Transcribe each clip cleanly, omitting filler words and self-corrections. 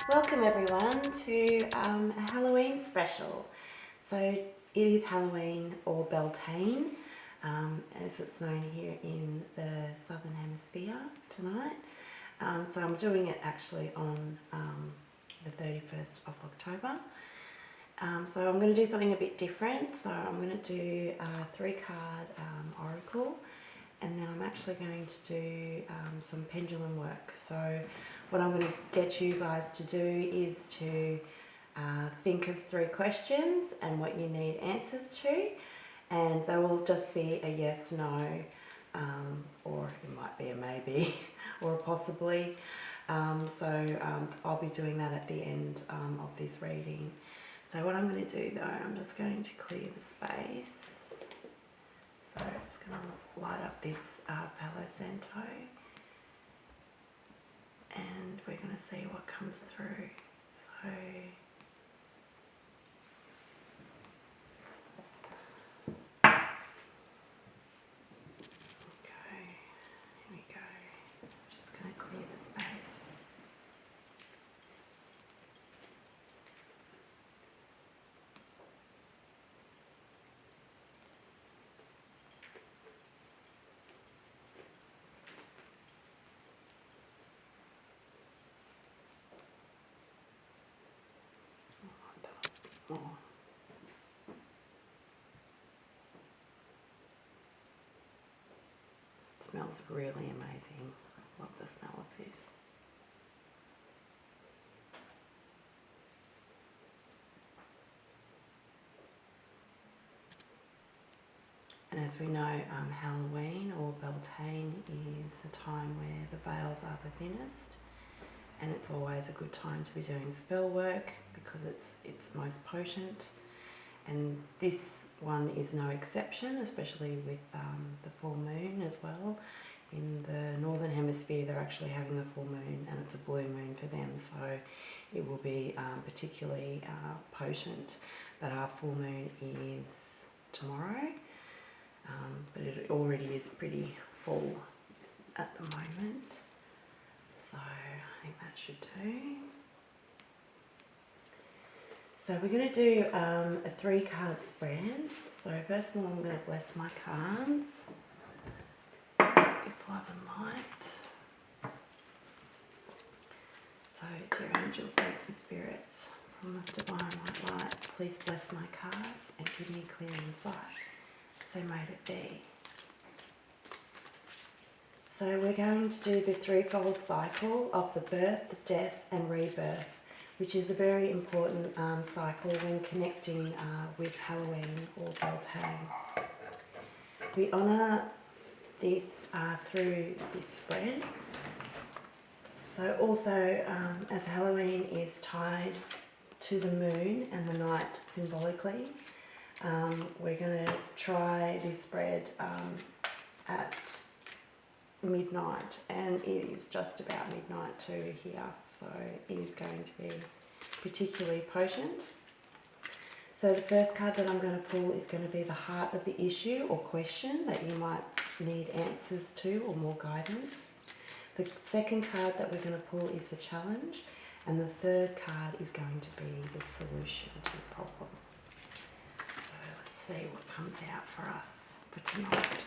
Welcome everyone to a Halloween special. So it is Halloween or Beltane, as it's known here in the Southern Hemisphere tonight. So I'm doing it actually on the 31st of October. So I'm going to do something a bit different. So I'm going to do a 3-card oracle, and then I'm actually going to do some pendulum work. So what I'm going to get you guys to do is to think of 3 questions and what you need answers to, and they will just be a yes, no, or it might be a maybe or a possibly. I'll be doing that at the end of this reading. So what I'm going to do though, I'm just going to clear the space. So I'm just going to light up this Palo Santo, and we're going to see what comes through. So okay, here we go. Just going to clear the space. More. It smells really amazing. I love the smell of this. And as we know, Halloween or Beltane is the time where the veils are the thinnest, and it's always a good time to be doing spell work because it's most potent. And this one is no exception, especially with the full moon as well. In the Northern Hemisphere, they're actually having the full moon, and it's a blue moon for them, so it will be particularly potent. But our full moon is tomorrow, but it already is pretty full at the moment. So I think that should do. So we're going to do a 3-card spread. So first of all, I'm going to bless my cards with love and light. So dear angels, saints and spirits, from the divine white light, please bless my cards and give me clear insight. So may it be. So we're going to do the 3-fold cycle of the birth, death and rebirth, which is a very important cycle when connecting with Halloween or Beltane. We honour this through this spread. So also, as Halloween is tied to the moon and the night symbolically, we're going to try this spread at midnight, and it is just about midnight too here, so it is going to be particularly potent. So the first card that I'm going to pull is going to be the heart of the issue or question that you might need answers to or more guidance. The second card that we're going to pull is the challenge, and the third card is going to be the solution to the problem. So let's see what comes out for us for tonight.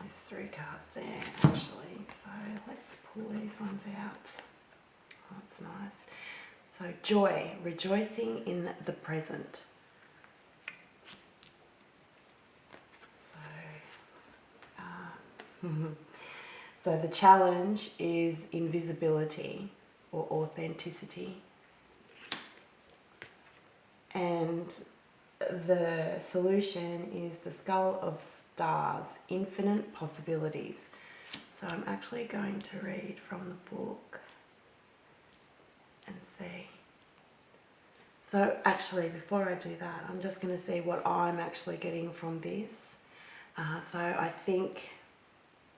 There's 3 cards there actually, so let's pull these ones out. Oh, that's nice. So joy, rejoicing in the present. So the challenge is invisibility or authenticity, and the solution is the skull of stars, infinite possibilities. So I'm actually going to read from the book and see. So actually, before I do that, I'm just going to see what I'm actually getting from this. So I think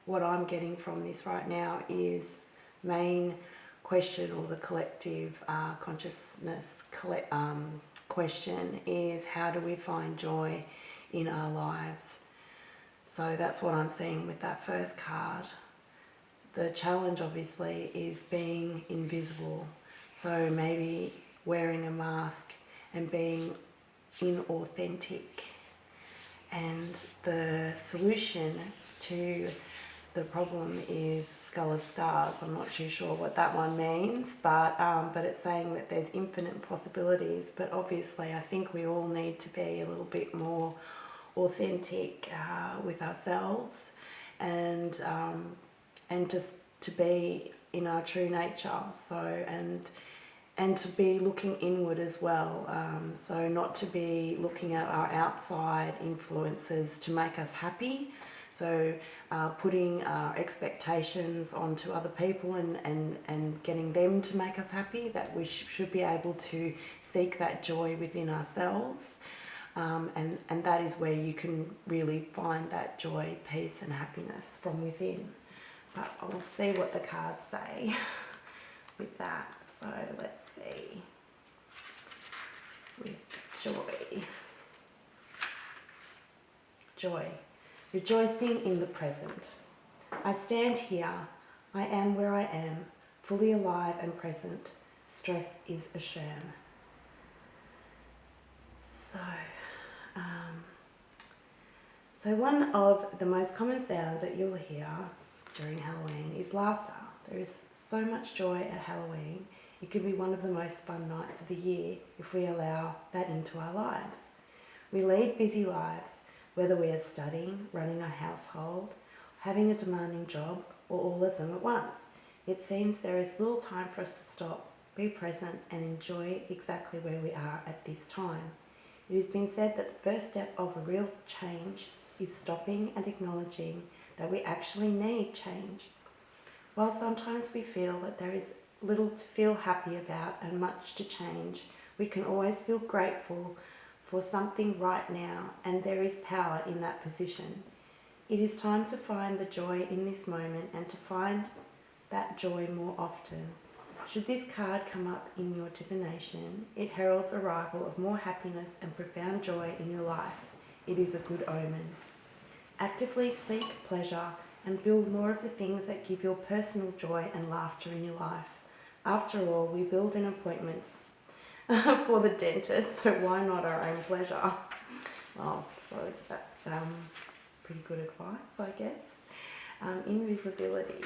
what I'm getting from this right now is main question, or the collective consciousness question is, how do we find joy in our lives? So that's what I'm seeing with that first card. the challenge obviously is being invisible. So maybe wearing a mask and being inauthentic. And the solution to the problem is Skull of Stars. I'm not too sure what that one means, but it's saying that there's infinite possibilities. But obviously, I think we all need to be a little bit more authentic with ourselves, and just to be in our true nature. So and to be looking inward as well. So not to be looking at our outside influences to make us happy. So putting our expectations onto other people and getting them to make us happy, that we should be able to seek that joy within ourselves. And that is where you can really find that joy, peace and happiness from within. But I'll see what the cards say with that. So let's see. With joy. Joy. Rejoicing in the present. I stand here. I am where I am, fully alive and present. Stress is a sham. So one of the most common sounds that you'll hear during Halloween is laughter. There is so much joy at Halloween. It can be one of the most fun nights of the year if we allow that into our lives. We lead busy lives, whether we are studying, running a household, having a demanding job, or all of them at once. It seems there is little time for us to stop, be present, and enjoy exactly where we are at this time. It has been said that the first step of a real change is stopping and acknowledging that we actually need change. While sometimes we feel that there is little to feel happy about and much to change, we can always feel grateful for something right now, and there is power in that position. It is time to find the joy in this moment and to find that joy more often. Should this card come up in your divination, it heralds arrival of more happiness and profound joy in your life. It is a good omen. Actively seek pleasure and build more of the things that give your personal joy and laughter in your life. After all, we build in appointments for the dentist, so why not our own pleasure? Well, so that's pretty good advice, I guess. Invisibility.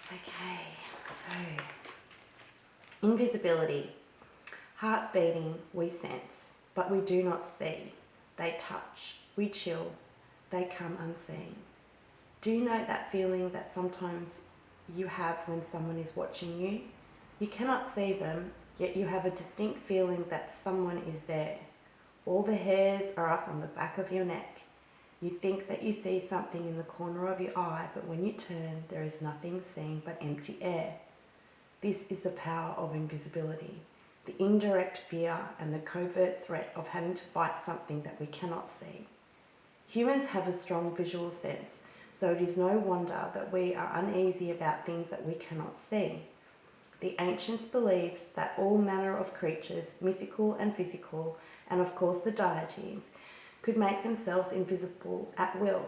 Okay, so invisibility. Heart beating, we sense, but we do not see. They touch, we chill, they come unseen. Do you know that feeling that sometimes you have when someone is watching you? You cannot see them, yet you have a distinct feeling that someone is there. All the hairs are up on the back of your neck. You think that you see something in the corner of your eye, but when you turn, there is nothing seen but empty air. This is the power of invisibility, the indirect fear and the covert threat of having to fight something that we cannot see. Humans have a strong visual sense, so it is no wonder that we are uneasy about things that we cannot see. The ancients believed that all manner of creatures, mythical and physical, and of course the deities, could make themselves invisible at will.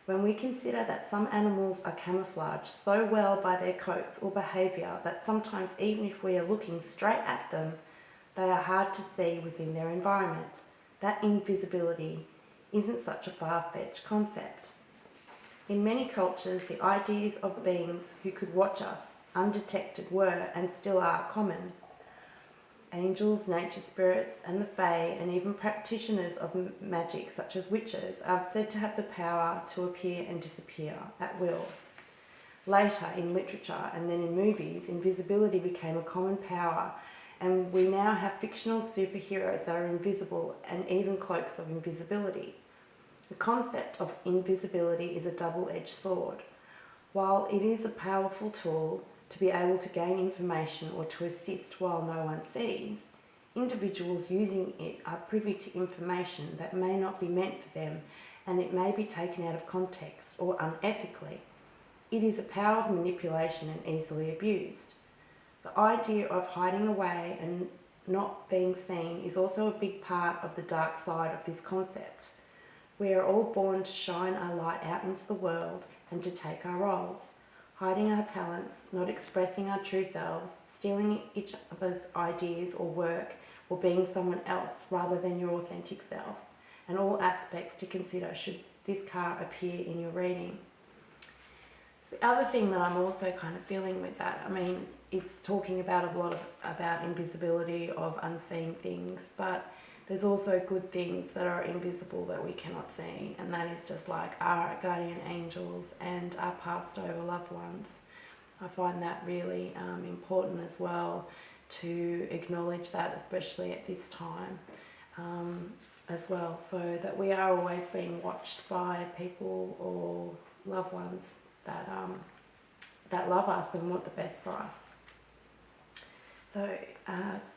When we consider that some animals are camouflaged so well by their coats or behaviour that sometimes even if we are looking straight at them, they are hard to see within their environment, that invisibility isn't such a far-fetched concept. In many cultures, the ideas of beings who could watch us undetected were and still are common. Angels, nature spirits, and the fae, and even practitioners of magic such as witches, are said to have the power to appear and disappear at will. Later, in literature and then in movies, invisibility became a common power, and we now have fictional superheroes that are invisible and even cloaks of invisibility. The concept of invisibility is a double-edged sword. While it is a powerful tool to be able to gain information or to assist while no one sees, individuals using it are privy to information that may not be meant for them, and it may be taken out of context or unethically. It is a power of manipulation and easily abused. The idea of hiding away and not being seen is also a big part of the dark side of this concept. We are all born to shine our light out into the world and to take our roles, hiding our talents, not expressing our true selves, stealing each other's ideas or work, or being someone else rather than your authentic self, and all aspects to consider should this card appear in your reading. The other thing that I'm also kind of feeling with that, I mean, it's talking about a lot about invisibility of unseen things, but there's also good things that are invisible that we cannot see, and that is just like our guardian angels and our passed over loved ones. I find that really important as well to acknowledge that, especially at this time as well, so that we are always being watched by people or loved ones that love us and want the best for us. So,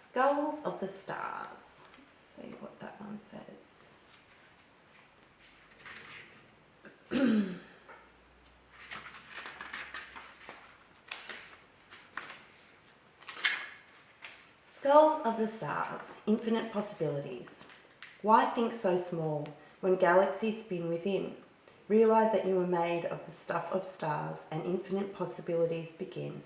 Skulls of the Stars. Let's see what that one says. Skulls of the Stars, infinite possibilities. Why think so small when galaxies spin within? Realize that you are made of the stuff of stars and infinite possibilities begin.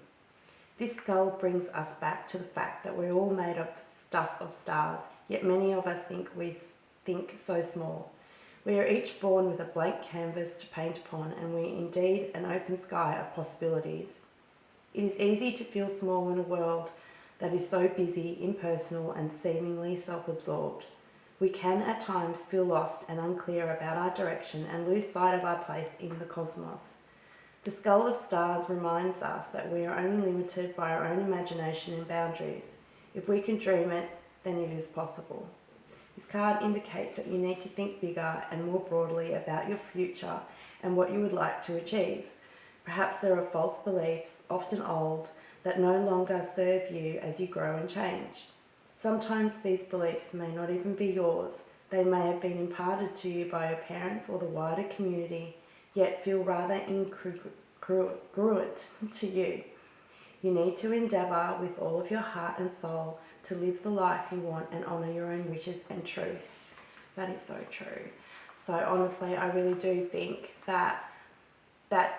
This skull brings us back to the fact that we're all made of stuff of stars, yet many of us think so small. We are each born with a blank canvas to paint upon, and we indeed an open sky of possibilities. It is easy to feel small in a world that is so busy, impersonal, and seemingly self-absorbed. We can at times feel lost and unclear about our direction and lose sight of our place in the cosmos. The Skull of Stars reminds us that we are only limited by our own imagination and boundaries. If we can dream it, then it is possible. This card indicates that you need to think bigger and more broadly about your future and what you would like to achieve. Perhaps there are false beliefs, often old, that no longer serve you as you grow and change. Sometimes these beliefs may not even be yours. They may have been imparted to you by your parents or the wider community, yet feel rather incongruent to you. You need to endeavour with all of your heart and soul to live the life you want and honour your own wishes and truth. That is so true. So honestly, I really do think that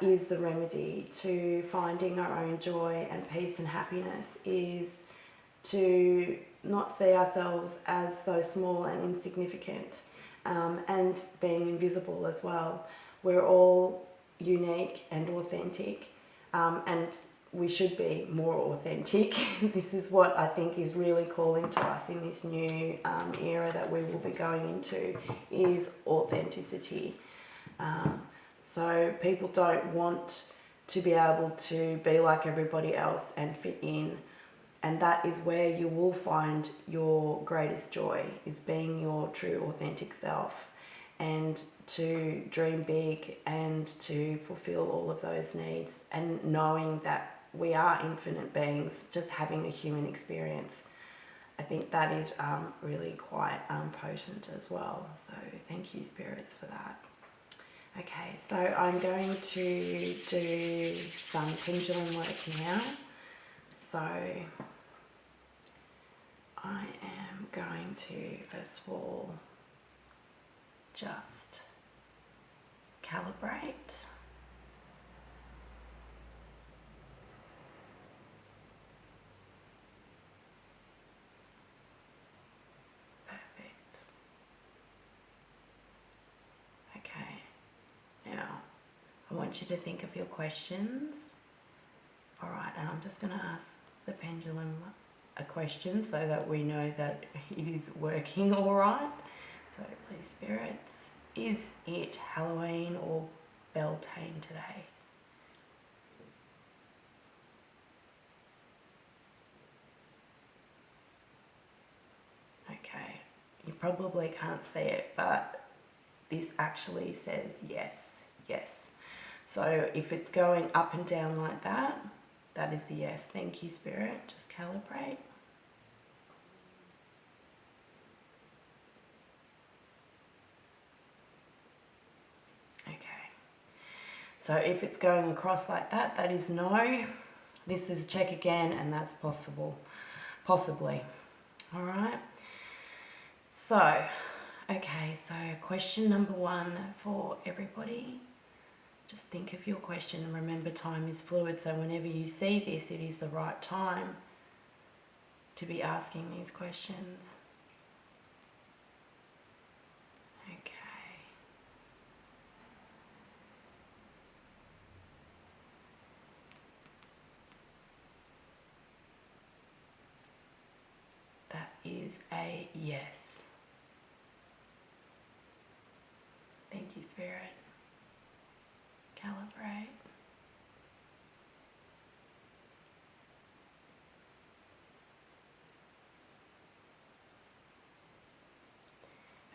is the remedy to finding our own joy and peace and happiness, is to not see ourselves as so small and insignificant, and being invisible as well. We're all unique and authentic, and we should be more authentic. This is what I think is really calling to us in this new era that we will be going into, is authenticity. So people don't want to be able to be like everybody else and fit in. And that is where you will find your greatest joy, is being your true authentic self, and to dream big and to fulfill all of those needs, and knowing that we are infinite beings, just having a human experience. I think that is really quite potent as well. So thank you, spirits, for that. Okay, so I'm going to do some pendulum work now. So I am going to, first of all, just calibrate. Perfect. Okay, now I want you to think of your questions. All right, and I'm just going to ask the pendulum a question so that we know that it is working all right. So please, spirits, is it Halloween or Beltane today? Okay, you probably can't see it, but this actually says yes, yes. So if it's going up and down like that, that is the yes. Thank you, Spirit. Just calibrate. Okay. So if it's going across like that, that is no. This is check again, and that's possible. Possibly. All right. So, Okay, so question number 1 for everybody. Just think of your question and remember time is fluid, so whenever you see this, it is the right time to be asking these questions. Okay. That is a yes. Thank you, Spirit. Calibrate.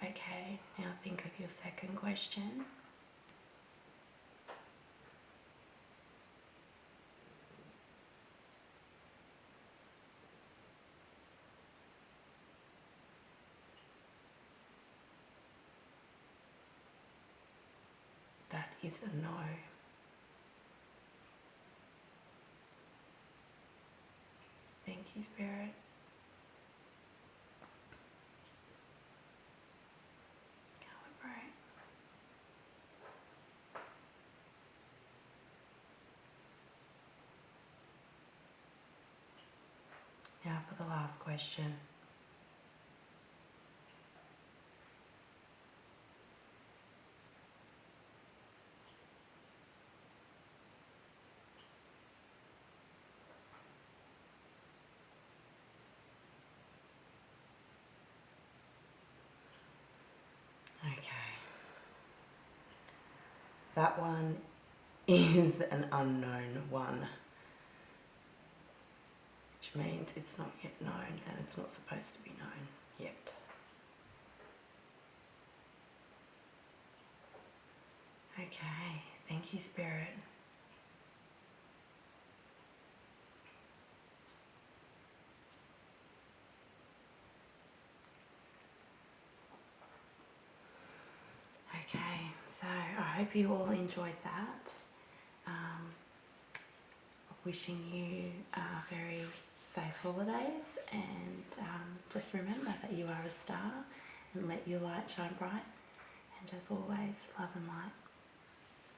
Okay, now think of your second question. That is a no. Thank you, Spirit. Calibrate. Now for the last question. Okay. That one is an unknown one, which means it's not yet known and it's not supposed to be known yet. Okay, thank you, Spirit. Okay, so I hope you all enjoyed that. Wishing you very safe holidays, and just remember that you are a star and let your light shine bright, and as always, love and light.